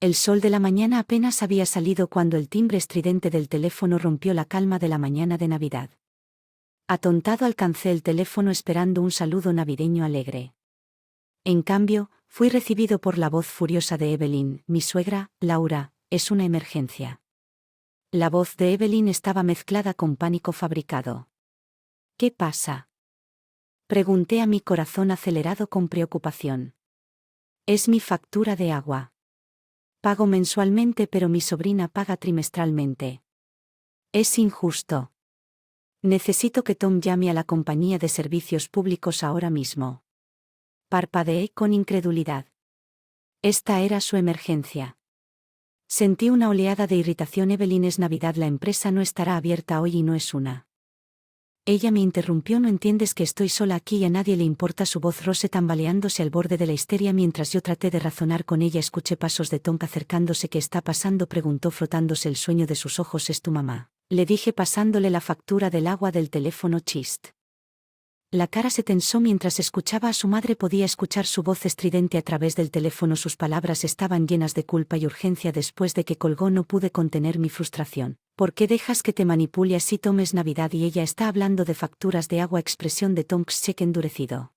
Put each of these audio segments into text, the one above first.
El sol de la mañana apenas había salido cuando el timbre estridente del teléfono rompió la calma de la mañana de Navidad. Atontado alcancé el teléfono esperando un saludo navideño alegre. En cambio, fui recibido por la voz furiosa de Evelyn, mi suegra. Laura, es una emergencia. La voz de Evelyn estaba mezclada con pánico fabricado. ¿Qué pasa?, pregunté a mi corazón acelerado con preocupación. Es mi factura de agua. Pago mensualmente, pero mi sobrina paga trimestralmente. Es injusto. Necesito que Tom llame a la compañía de servicios públicos ahora mismo. Parpadeé con incredulidad. Esta era su emergencia. Sentí una oleada de irritación. Evelyn, es Navidad, la empresa no estará abierta hoy y no es una. Ella me interrumpió. ¿No entiendes que estoy sola aquí y a nadie le importa? Su voz rose tambaleándose al borde de la histeria mientras yo traté de razonar con ella. Escuché pasos de Tom acercándose. ¿Qué está pasando?, preguntó frotándose el sueño de sus ojos. Es tu mamá, le dije pasándole la factura del agua del teléfono. Chist. La cara se tensó mientras escuchaba a su madre. Podía escuchar su voz estridente a través del teléfono. Sus palabras estaban llenas de culpa y urgencia. Después de que colgó no pude contener mi frustración. ¿Por qué dejas que te manipule así? Tom, es Navidad y ella está hablando de facturas de agua. Expresión de Tom's cheque endurecido.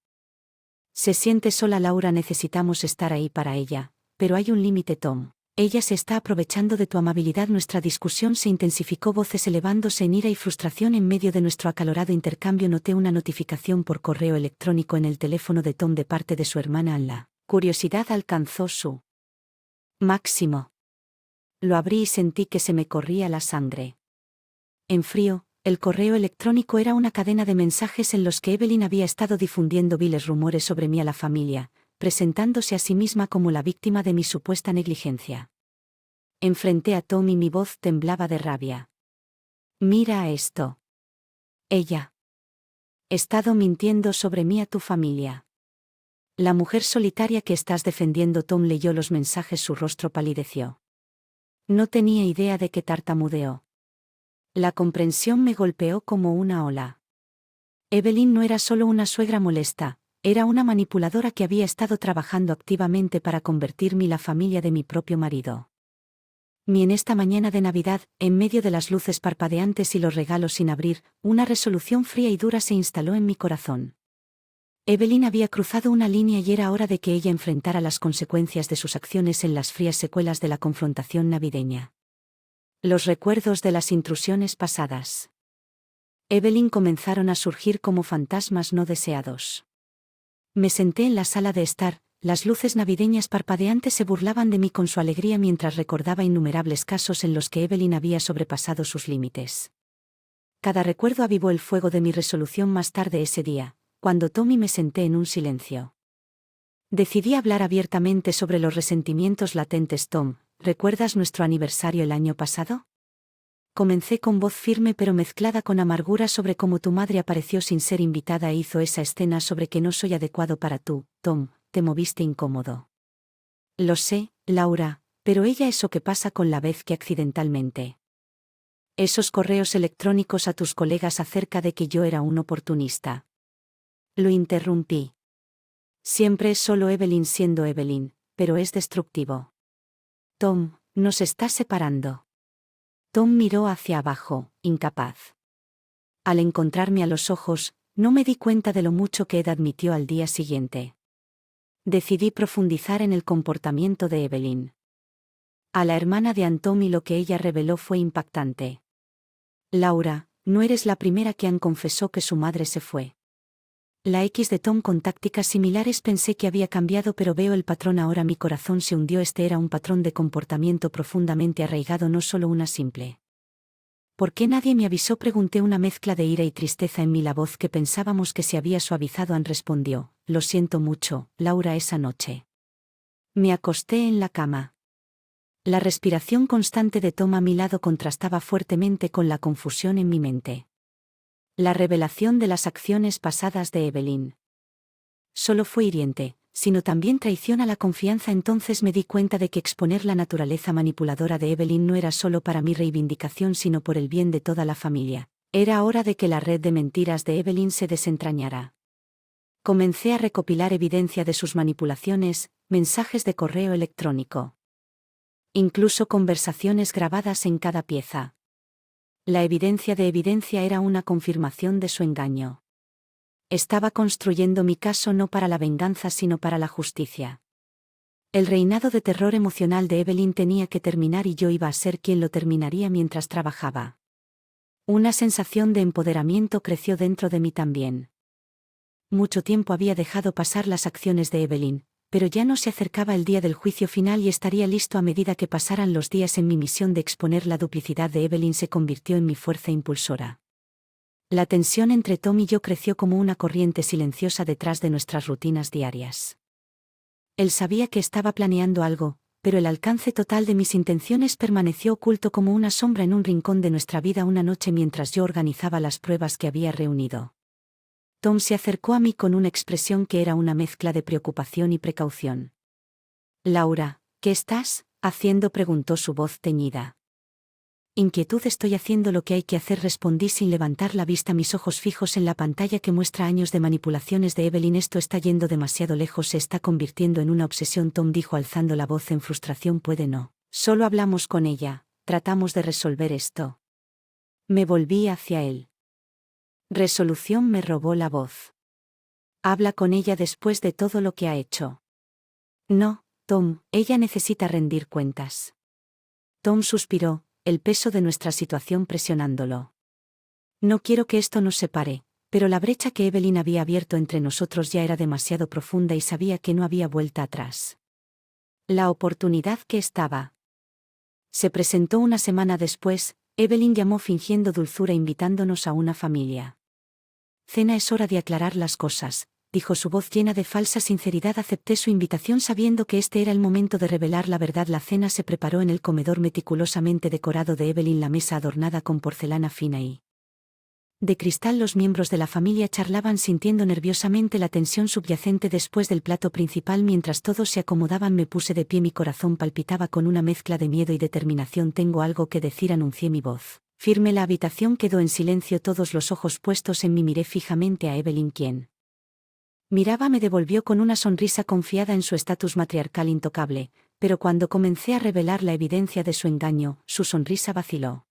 Se siente sola, Laura. Necesitamos estar ahí para ella, pero hay un límite, Tom. Ella se está aprovechando de tu amabilidad. Nuestra discusión se intensificó, voces elevándose en ira y frustración en medio de nuestro acalorado intercambio. Noté una notificación por correo electrónico en el teléfono de Tom de parte de su hermana Ann. La curiosidad alcanzó su máximo. Lo abrí y sentí que se me corría la sangre. En frío, el correo electrónico era una cadena de mensajes en los que Evelyn había estado difundiendo viles rumores sobre mí a la familia, presentándose a sí misma como la víctima de mi supuesta negligencia. Enfrenté a Tom y mi voz temblaba de rabia. Mira a esto. Ella ha estado mintiendo sobre mí a tu familia. La mujer solitaria que estás defendiendo. Tom leyó los mensajes. Su rostro palideció. No tenía idea de qué tartamudeó. La comprensión me golpeó como una ola. Evelyn no era solo una suegra molesta, era una manipuladora que había estado trabajando activamente para convertirme en la familia de mi propio marido. Ni en esta mañana de Navidad, en medio de las luces parpadeantes y los regalos sin abrir, una resolución fría y dura se instaló en mi corazón. Evelyn había cruzado una línea y era hora de que ella enfrentara las consecuencias de sus acciones en las frías secuelas de la confrontación navideña. Los recuerdos de las intrusiones pasadas. Evelyn comenzaron a surgir como fantasmas no deseados. Me senté en la sala de estar, las luces navideñas parpadeantes se burlaban de mí con su alegría mientras recordaba innumerables casos en los que Evelyn había sobrepasado sus límites. Cada recuerdo avivó el fuego de mi resolución. Más tarde ese día, cuando Tom y me senté en un silencio. Decidí hablar abiertamente sobre los resentimientos latentes. Tom, ¿recuerdas nuestro aniversario el año pasado? Comencé con voz firme pero mezclada con amargura sobre cómo tu madre apareció sin ser invitada e hizo esa escena sobre que no soy adecuado para tú. Tom, te moviste incómodo. Lo sé, Laura, pero ella eso que pasa con la vez que accidentalmente. Esos correos electrónicos a tus colegas acerca de que yo era un oportunista. Lo interrumpí. Siempre es solo Evelyn siendo Evelyn, pero es destructivo. Tom, nos está separando. Tom miró hacia abajo, incapaz. Al encontrarme a los ojos, no me di cuenta de lo mucho que Ed admitió al día siguiente. Decidí profundizar en el comportamiento de Evelyn. A la hermana de Tom y lo que ella reveló fue impactante. Laura, no eres la primera que Ann confesó que su madre se fue. La X de Tom con tácticas similares. Pensé que había cambiado, pero veo el patrón ahora. Mi corazón se hundió. Este era un patrón de comportamiento profundamente arraigado, no solo una simple. ¿Por qué nadie me avisó?, pregunté, una mezcla de ira y tristeza en mí. La voz que pensábamos que se había suavizado. Ann respondió, lo siento mucho, Laura. Esa noche me acosté en la cama. La respiración constante de Tom a mi lado contrastaba fuertemente con la confusión en mi mente. La revelación de las acciones pasadas de Evelyn solo fue hiriente, sino también traición a la confianza. Entonces me di cuenta de que exponer la naturaleza manipuladora de Evelyn no era solo para mi reivindicación, sino por el bien de toda la familia. Era hora de que la red de mentiras de Evelyn se desentrañara. Comencé a recopilar evidencia de sus manipulaciones, mensajes de correo electrónico, Incluso conversaciones grabadas en cada pieza. La evidencia de evidencia era una confirmación de su engaño. Estaba construyendo mi caso no para la venganza sino para la justicia. El reinado de terror emocional de Evelyn tenía que terminar y yo iba a ser quien lo terminaría mientras trabajaba. Una sensación de empoderamiento creció dentro de mí también. Mucho tiempo había dejado pasar las acciones de Evelyn, pero ya no se acercaba el día del juicio final y estaría listo a medida que pasaran los días. En mi misión de exponer la duplicidad de Evelyn se convirtió en mi fuerza impulsora. La tensión entre Tom y yo creció como una corriente silenciosa detrás de nuestras rutinas diarias. Él sabía que estaba planeando algo, pero el alcance total de mis intenciones permaneció oculto como una sombra en un rincón de nuestra vida una noche mientras yo organizaba las pruebas que había reunido. Tom se acercó a mí con una expresión que era una mezcla de preocupación y precaución. «Laura, ¿qué estás haciendo?», preguntó su voz teñida. «Inquietud, estoy haciendo lo que hay que hacer», respondí sin levantar la vista, mis ojos fijos en la pantalla que muestra años de manipulaciones de Evelyn. «Esto está yendo demasiado lejos, se está convirtiendo en una obsesión», Tom dijo alzando la voz en frustración. «Puede no. Solo hablamos con ella, tratamos de resolver esto». Me volví hacia él. Resolución, me robó la voz. «Habla con ella después de todo lo que ha hecho». «No, Tom, ella necesita rendir cuentas». Tom suspiró, el peso de nuestra situación presionándolo. «No quiero que esto nos separe, pero la brecha que Evelyn había abierto entre nosotros ya era demasiado profunda y sabía que no había vuelta atrás. La oportunidad que estaba. Se presentó una semana después. Evelyn llamó fingiendo dulzura invitándonos a una familia. «Cena, es hora de aclarar las cosas», dijo su voz llena de falsa sinceridad. Acepté su invitación sabiendo que este era el momento de revelar la verdad. La cena se preparó en el comedor meticulosamente decorado de Evelyn, la mesa adornada con porcelana fina y de cristal. Los miembros de la familia charlaban sintiendo nerviosamente la tensión subyacente después del plato principal. Mientras todos se acomodaban me puse de pie, mi corazón palpitaba con una mezcla de miedo y determinación. «Tengo algo que decir», anuncié, mi voz firme. La habitación quedó en silencio, todos los ojos puestos en mí. Miré fijamente a Evelyn, quien miraba me devolvió con una sonrisa confiada en su estatus matriarcal intocable, pero cuando comencé a revelar la evidencia de su engaño, su sonrisa vaciló.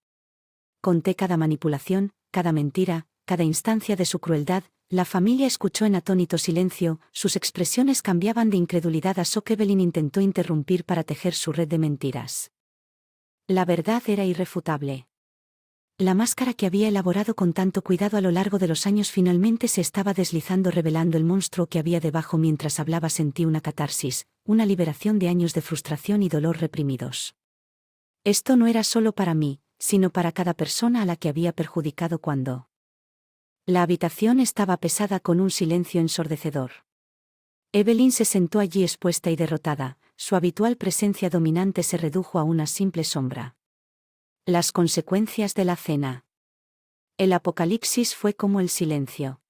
Conté cada manipulación, cada mentira, cada instancia de su crueldad. La familia escuchó en atónito silencio, sus expresiones cambiaban de incredulidad a shock. Evelyn intentó interrumpir para tejer su red de mentiras. La verdad era irrefutable. La máscara que había elaborado con tanto cuidado a lo largo de los años finalmente se estaba deslizando, revelando el monstruo que había debajo. Mientras hablaba sentí una catarsis, una liberación de años de frustración y dolor reprimidos. Esto no era solo para mí, sino para cada persona a la que había perjudicado. Cuando la habitación estaba pesada con un silencio ensordecedor. Evelyn se sentó allí expuesta y derrotada, su habitual presencia dominante se redujo a una simple sombra. Las consecuencias de la cena. El apocalipsis fue como el silencio.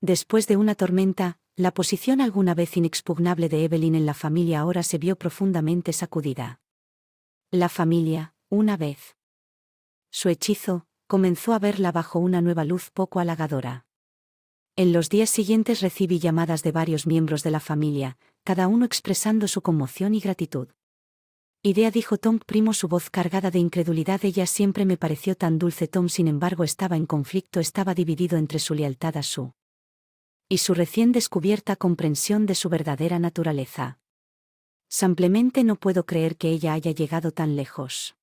Después de una tormenta, la posición alguna vez inexpugnable de Evelyn en la familia ahora se vio profundamente sacudida. La familia, una vez su hechizo, comenzó a verla bajo una nueva luz poco halagadora. En los días siguientes recibí llamadas de varios miembros de la familia, cada uno expresando su conmoción y gratitud. «Idea», dijo Tom, primo, su voz cargada de incredulidad. «Ella siempre me pareció tan dulce». Tom, sin embargo, estaba en conflicto, estaba dividido entre su lealtad a su y su recién descubierta comprensión de su verdadera naturaleza. «Simplemente no puedo creer que ella haya llegado tan lejos»,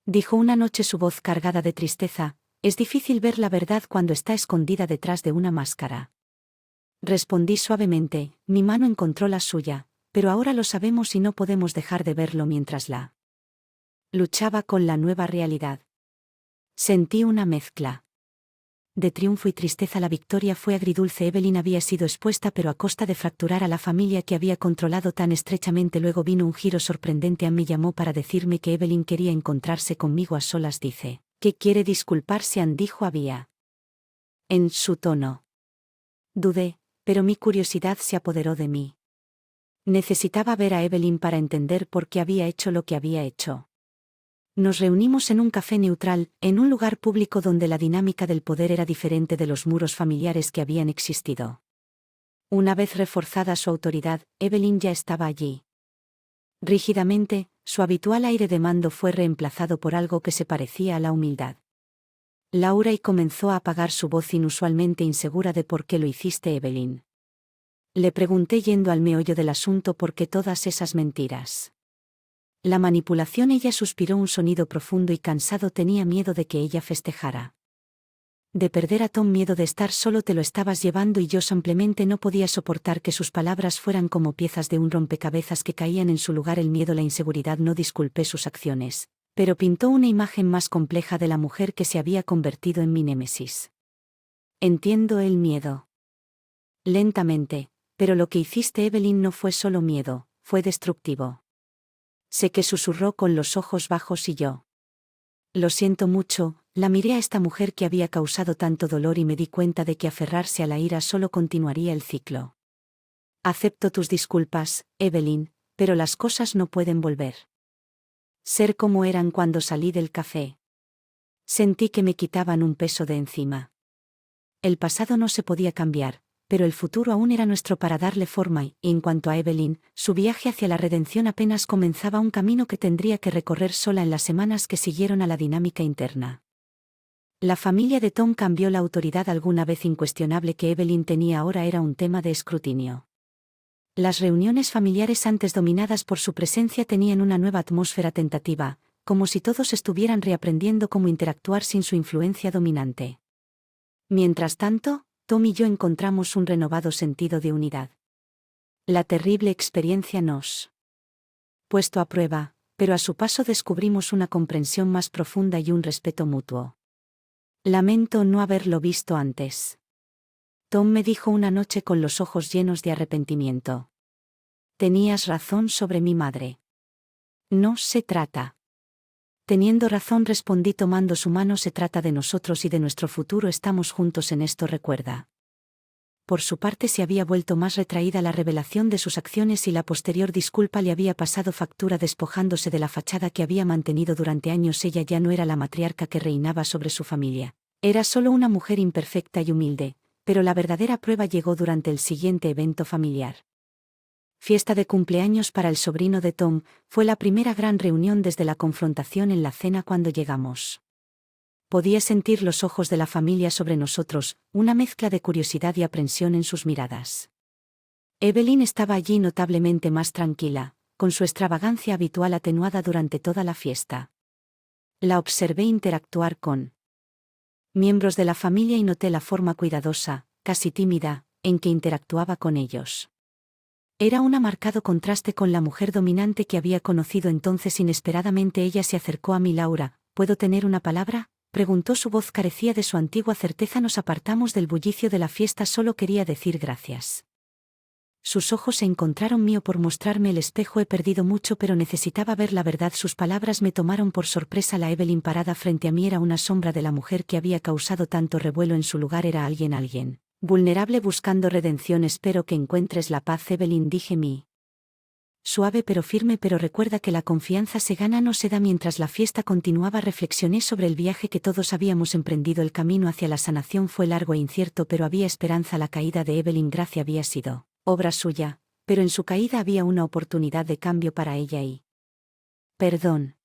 dijo una noche, su voz cargada de tristeza. «Es difícil ver la verdad cuando está escondida detrás de una máscara». Respondí suavemente, mi mano encontró la suya. «Pero ahora lo sabemos y no podemos dejar de verlo mientras la luchaba con la nueva realidad». Sentí una mezcla de triunfo y tristeza. La victoria fue agridulce. Evelyn había sido expuesta, pero a costa de fracturar a la familia que había controlado tan estrechamente. Luego vino un giro sorprendente. A mí llamó para decirme que Evelyn quería encontrarse conmigo a solas. «Dice que quiere disculparse», dijo había en su tono. Dudé, pero mi curiosidad se apoderó de mí. Necesitaba ver a Evelyn para entender por qué había hecho lo que había hecho. Nos reunimos en un café neutral, en un lugar público donde la dinámica del poder era diferente de los muros familiares que habían existido. Una vez reforzada su autoridad, Evelyn ya estaba allí. Rígidamente, Su habitual aire de mando fue reemplazado por algo que se parecía a la humildad. Laura y comenzó a apagar su voz inusualmente insegura de por qué lo hiciste, Evelyn. Le pregunté yendo al meollo del asunto por qué todas esas mentiras. La manipulación. Ella suspiró un sonido profundo y cansado. Tenía miedo de que ella festejara. De perder a Tom, miedo de estar solo. Te lo estabas llevando y yo simplemente no podía soportar que sus palabras fueran como piezas de un rompecabezas que caían en su lugar. El miedo, la inseguridad. No disculpé sus acciones, pero pintó una imagen más compleja de la mujer que se había convertido en mi némesis. Entiendo el miedo. Lentamente, pero lo que hiciste, Evelyn, no fue solo miedo, fue destructivo. Sé que susurró con los ojos bajos y yo. Lo siento mucho. La miré a esta mujer que había causado tanto dolor y me di cuenta de que aferrarse a la ira solo continuaría el ciclo. Acepto tus disculpas, Evelyn, pero las cosas no pueden volver ser como eran cuando salí del café. Sentí que me quitaban un peso de encima. El pasado no se podía cambiar, pero el futuro aún era nuestro para darle forma y, en cuanto a Evelyn, su viaje hacia la redención apenas comenzaba, un camino que tendría que recorrer sola en las semanas que siguieron a la dinámica interna. La familia de Tom cambió. La autoridad alguna vez incuestionable que Evelyn tenía ahora era un tema de escrutinio. Las reuniones familiares antes dominadas por su presencia tenían una nueva atmósfera tentativa, como si todos estuvieran reaprendiendo cómo interactuar sin su influencia dominante. Mientras tanto, Tom y yo encontramos un renovado sentido de unidad. La terrible experiencia nos puesto a prueba, pero a su paso descubrimos una comprensión más profunda y un respeto mutuo. Lamento no haberlo visto antes. Tom me dijo una noche con los ojos llenos de arrepentimiento. Tenías razón sobre mi madre. No se trata. Teniendo razón, respondí tomando su mano. Se trata de nosotros y de nuestro futuro. Estamos juntos en esto, recuerda. Por su parte se había vuelto más retraída. La revelación de sus acciones y la posterior disculpa le había pasado factura, despojándose de la fachada que había mantenido durante años. Ella ya no era la matriarca que reinaba sobre su familia. Era solo una mujer imperfecta y humilde, pero la verdadera prueba llegó durante el siguiente evento familiar. Fiesta de cumpleaños para el sobrino de Tom. Fue la primera gran reunión desde la confrontación en la cena. Cuando llegamos, podía sentir los ojos de la familia sobre nosotros, una mezcla de curiosidad y aprensión en sus miradas. Evelyn estaba allí, notablemente más tranquila, con su extravagancia habitual atenuada durante toda la fiesta. La observé interactuar con miembros de la familia y noté la forma cuidadosa, casi tímida, en que interactuaba con ellos. Era un marcado contraste con la mujer dominante que había conocido entonces. Inesperadamente ella se acercó a mí. Laura, ¿puedo tener una palabra?, preguntó. Su voz carecía de su antigua certeza. Nos apartamos del bullicio de la fiesta. Solo quería decir gracias. Sus ojos se encontraron mío por mostrarme el espejo. He perdido mucho, pero necesitaba ver la verdad. Sus palabras me tomaron por sorpresa. La Evelyn parada frente a mí era una sombra de la mujer que había causado tanto revuelo. En su lugar era alguien vulnerable buscando redención. Espero que encuentres la paz, Evelyn, dije suave pero firme, pero recuerda que la confianza se gana, no se da. Mientras la fiesta continuaba reflexioné sobre el viaje que todos habíamos emprendido. El camino hacia la sanación fue largo e incierto, pero había esperanza. La caída de Evelyn Gracia había sido obra suya, pero en su caída había una oportunidad de cambio para ella y perdón.